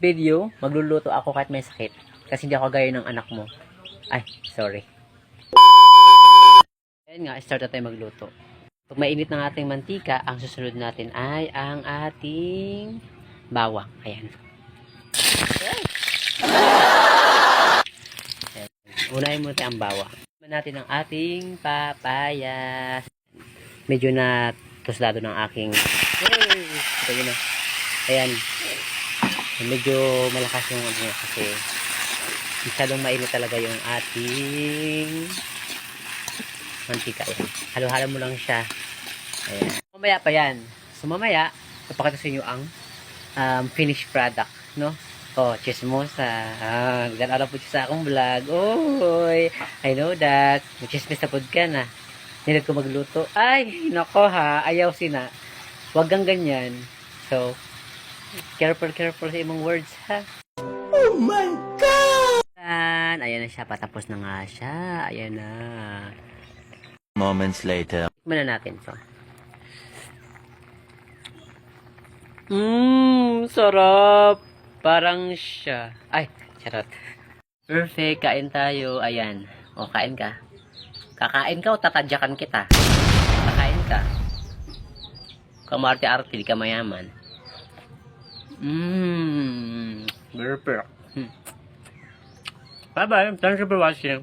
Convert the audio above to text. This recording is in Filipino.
video, magluluto ako kahit may sakit. Kasi hindi ako gaya ng anak mo. Ay, sorry. Ayan nga, start na tayo magluto. Pag mainit ng ating mantika, ang susunod natin ay ang ating bawang. Ayan. Ayan. Unahin muna tayo ang bawang. Unahin natin ang ating papaya. Medyo na tuslado ng aking... Ito na. Ayan. Medyo malakas yung ano kasi masyadong mainit talaga yung ating mantika. Ayan. Halo-halo mo lang siya. Ayan. Mamaya pa yan. So mamaya, papakita sa inyo ang finished product. No? Oh, chismosa. Nagdala po sa akong vlog. Oy, I know that. Chismis na po ka na. Nilag ko magluto. Ay, nako ha. Ayaw sina. Huwag kang ganyan. So, careful sa imong words ha. Oh my God! Ayan na siya. Patapos na nga siya. Ayan na. Moments later. Tikman na natin to. Sarap. Parang siya. Ay, charot. Perfect. Kain tayo. Ayan. O, kain ka. Kakain ka o tatadyakan kita? Kakain ka. Kamarte-arte, di ka mayaman. Perfect. Bye-bye. Thanks for watching.